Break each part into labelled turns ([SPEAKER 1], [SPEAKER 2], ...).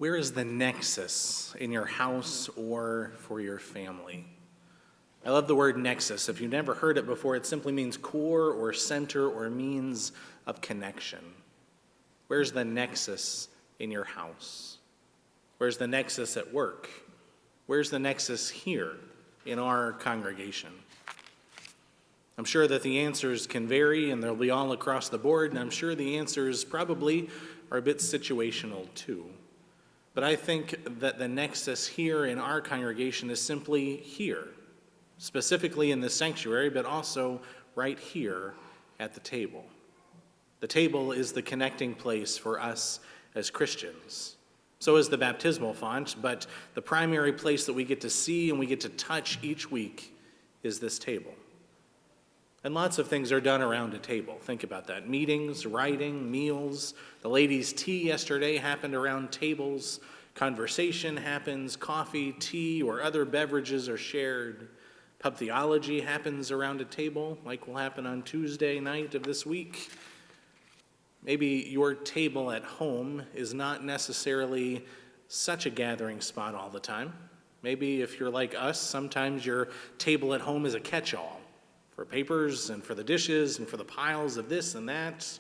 [SPEAKER 1] Where is the nexus in your house or for your family? I love the word nexus. If you've never heard it before, it simply means core or center or means of connection. Where's the nexus in your house? Where's the nexus at work? Where's the nexus here in our congregation? I'm sure that the answers can vary and they'll be all across the board, and I'm sure the answers probably are a bit situational too. But I think that the nexus here in our congregation is simply here, specifically in the sanctuary, but also right here at the table. The table is the connecting place for us as Christians. So is the baptismal font, but the primary place that we get to see and we get to touch each week is this table. And lots of things are done around a table. Think about that. Meetings, writing, meals. The ladies' tea yesterday happened around tables. Conversation happens. Coffee, tea, or other beverages are shared. Pub theology happens around a table, like will happen on Tuesday night of this week. Maybe your table at home is not necessarily such a gathering spot all the time. Maybe if you're like us, sometimes your table at home is a catch-all for papers and for the dishes and for the piles of this and that.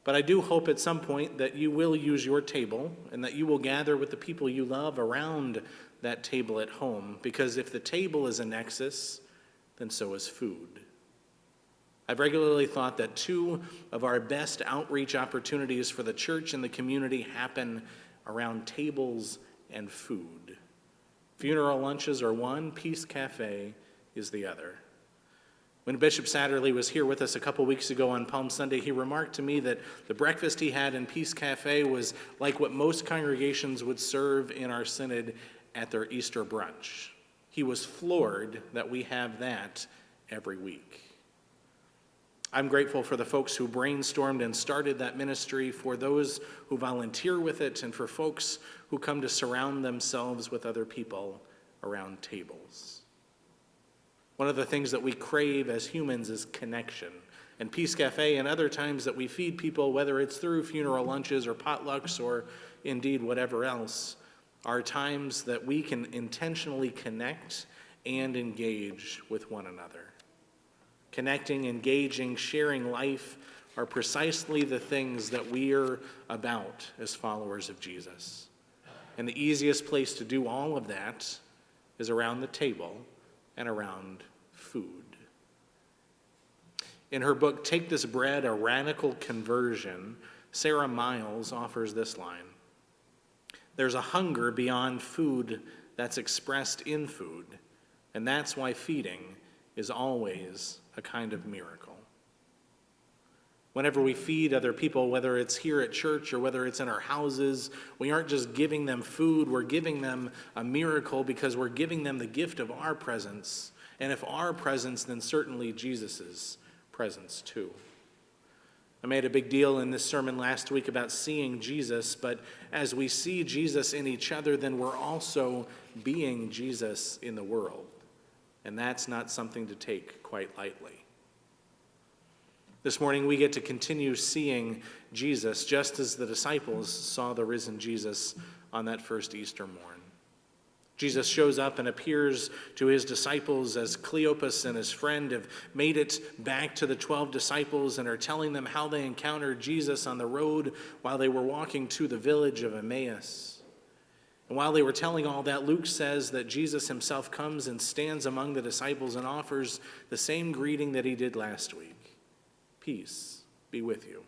[SPEAKER 1] But I do hope at some point that you will use your table and that you will gather with the people you love around that table at home, because if the table is a nexus, then so is food. I've regularly thought that two of our best outreach opportunities for the church and the community happen around tables and food. Funeral lunches are one, Peace Cafe is the other. When Bishop Satterley was here with us a couple weeks ago on Palm Sunday, he remarked to me that the breakfast he had in Peace Cafe was like what most congregations would serve in our synod at their Easter brunch. He was floored that we have that every week. I'm grateful for the folks who brainstormed and started that ministry, for those who volunteer with it, and for folks who come to surround themselves with other people around tables. One of the things that we crave as humans is connection. And Peace Cafe and other times that we feed people, whether it's through funeral lunches or potlucks or indeed whatever else, are times that we can intentionally connect and engage with one another. Connecting, engaging, sharing life are precisely the things that we're about as followers of Jesus. And the easiest place to do all of that is around the table and around food. In her book, Take This Bread, A Radical Conversion, Sarah Miles offers this line: "There's a hunger beyond food that's expressed in food, and that's why feeding is always a kind of miracle." Whenever we feed other people, whether it's here at church or whether it's in our houses, we aren't just giving them food, we're giving them a miracle, because we're giving them the gift of our presence. And if our presence, then certainly Jesus's presence too. I made a big deal in this sermon last week about seeing Jesus, but as we see Jesus in each other, then we're also being Jesus in the world. And that's not something to take quite lightly. This morning we get to continue seeing Jesus just as the disciples saw the risen Jesus on that first Easter morn. Jesus shows up and appears to his disciples as Cleopas and his friend have made it back to the 12 disciples and are telling them how they encountered Jesus on the road while they were walking to the village of Emmaus. And while they were telling all that, Luke says that Jesus himself comes and stands among the disciples and offers the same greeting that he did last week. Peace be with you.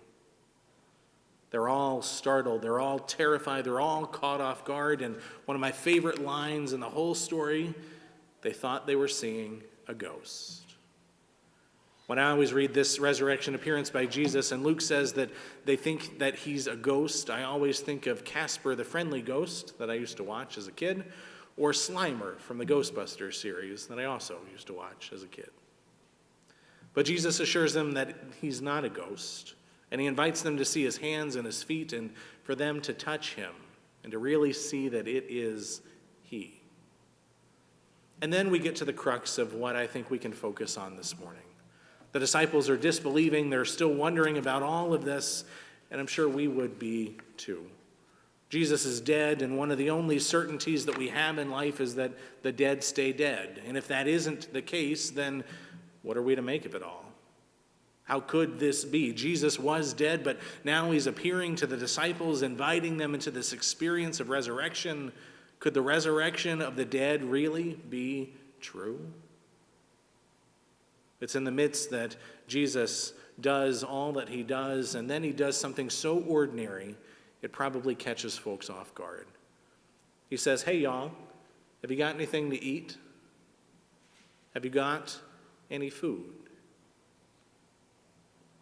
[SPEAKER 1] They're all startled, they're all terrified, they're all caught off guard, and one of my favorite lines in the whole story, they thought they were seeing a ghost. When I always read this resurrection appearance by Jesus, and Luke says that they think that he's a ghost, I always think of Casper the Friendly Ghost that I used to watch as a kid, or Slimer from the Ghostbusters series that I also used to watch as a kid. But Jesus assures them that he's not a ghost, and he invites them to see his hands and his feet and for them to touch him and to really see that it is he. And then we get to the crux of what I think we can focus on this morning. The disciples are disbelieving. They're still wondering about all of this, and I'm sure we would be too. Jesus is dead, and one of the only certainties that we have in life is that the dead stay dead. And if that isn't the case, then what are we to make of it all? How could this be? Jesus was dead, but now he's appearing to the disciples, inviting them into this experience of resurrection. Could the resurrection of the dead really be true? It's in the midst that Jesus does all that he does, and then he does something so ordinary, it probably catches folks off guard. He says, "Hey, y'all, have you got anything to eat? Have you got any food?"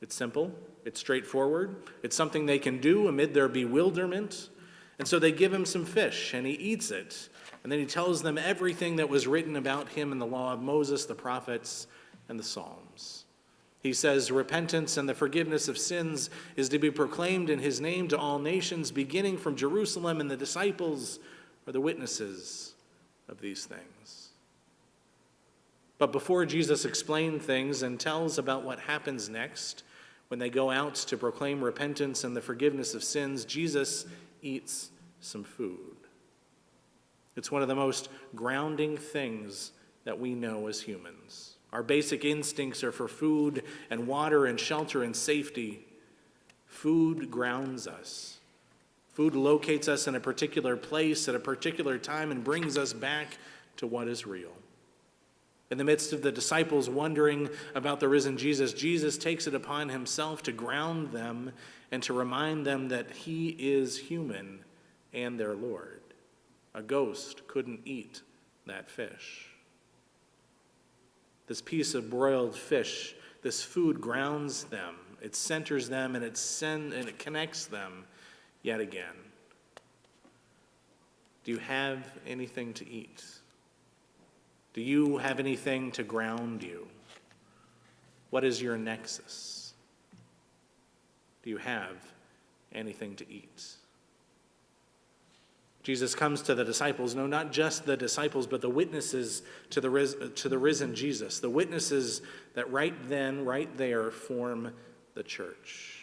[SPEAKER 1] It's simple. It's straightforward. It's something they can do amid their bewilderment. And so they give him some fish, and he eats it. And then he tells them everything that was written about him in the law of Moses, the prophets, and the Psalms. He says repentance and the forgiveness of sins is to be proclaimed in his name to all nations, beginning from Jerusalem, and the disciples are the witnesses of these things. But before Jesus explains things and tells about what happens next, when they go out to proclaim repentance and the forgiveness of sins, Jesus eats some food. It's one of the most grounding things that we know as humans. Our basic instincts are for food and water and shelter and safety. Food grounds us. Food locates us in a particular place at a particular time and brings us back to what is real. In the midst of the disciples wondering about the risen Jesus, Jesus takes it upon himself to ground them and to remind them that he is human and their Lord. A ghost couldn't eat that fish. This piece of broiled fish, this food grounds them. It centers them and it connects them yet again. Do you have anything to eat? Do you have anything to ground you? What is your nexus? Do you have anything to eat? Jesus comes to the disciples, no, not just the disciples, but the witnesses to the risen Jesus, the witnesses that right then, right there, form the church.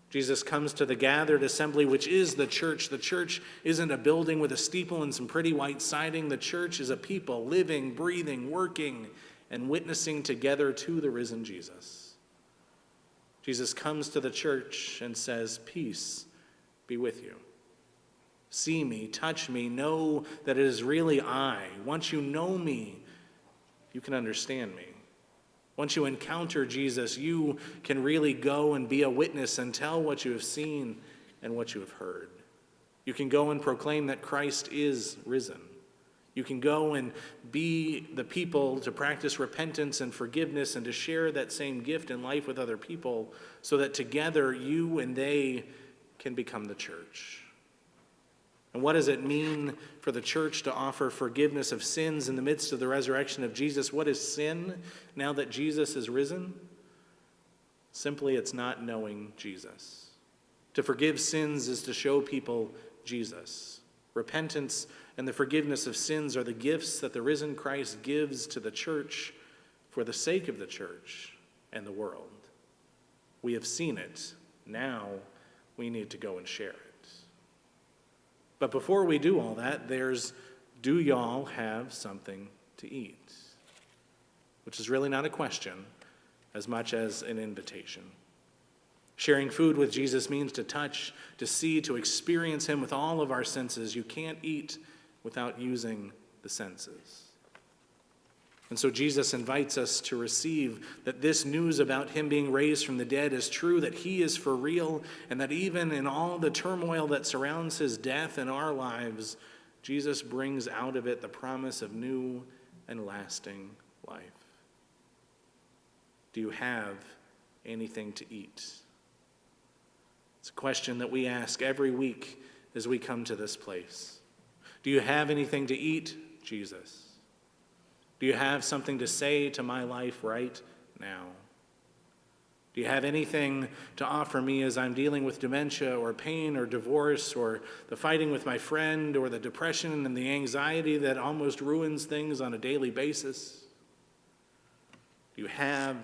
[SPEAKER 1] Jesus comes to the gathered assembly, which is the church. The church isn't a building with a steeple and some pretty white siding. The church is a people living, breathing, working, and witnessing together to the risen Jesus. Jesus comes to the church and says, "Peace be with you. See me, touch me, know that it is really I. Once you know me, you can understand me. Once you encounter Jesus, you can really go and be a witness and tell what you have seen and what you have heard. You can go and proclaim that Christ is risen. You can go and be the people to practice repentance and forgiveness and to share that same gift in life with other people so that together you and they can become the church. And what does it mean for the church to offer forgiveness of sins in the midst of the resurrection of Jesus? What is sin now that Jesus is risen? Simply, it's not knowing Jesus. To forgive sins is to show people Jesus. Repentance and the forgiveness of sins are the gifts that the risen Christ gives to the church for the sake of the church and the world. We have seen it. Now we need to go and share it. But before we do all that, do y'all have something to eat? Which is really not a question as much as an invitation. Sharing food with Jesus means to touch, to see, to experience him with all of our senses. You can't eat without using the senses. And so Jesus invites us to receive that this news about him being raised from the dead is true, that he is for real, and that even in all the turmoil that surrounds his death in our lives, Jesus brings out of it the promise of new and lasting life. Do you have anything to eat? It's a question that we ask every week as we come to this place. Do you have anything to eat, Jesus? Do you have something to say to my life right now? Do you have anything to offer me as I'm dealing with dementia or pain or divorce or the fighting with my friend or the depression and the anxiety that almost ruins things on a daily basis? Do you have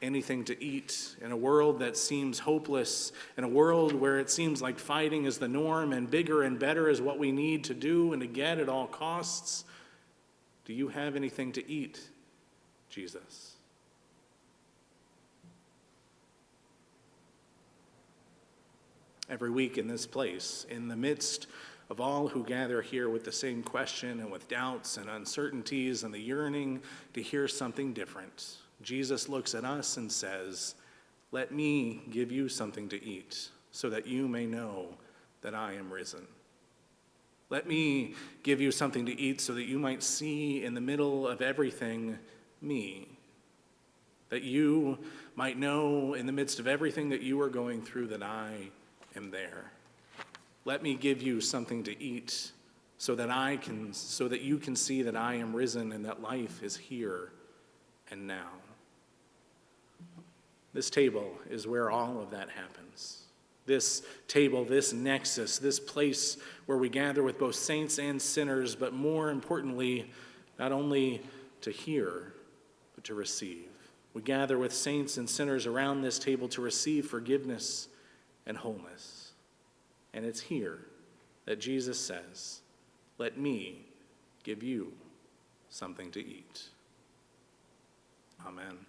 [SPEAKER 1] anything to eat in a world that seems hopeless, in a world where it seems like fighting is the norm and bigger and better is what we need to do and to get at all costs? Do you have anything to eat, Jesus? Every week in this place, in the midst of all who gather here with the same question and with doubts and uncertainties and the yearning to hear something different, Jesus looks at us and says, "Let me give you something to eat so that you may know that I am risen. Let me give you something to eat so that you might see in the middle of everything me. That you might know in the midst of everything that you are going through that I am there. Let me give you something to eat so that you can see that I am risen and that life is here and now." This table is where all of that happens. This table, this nexus, this place where we gather with both saints and sinners, but more importantly, not only to hear, but to receive. We gather with saints and sinners around this table to receive forgiveness and wholeness. And it's here that Jesus says, "Let me give you something to eat." Amen.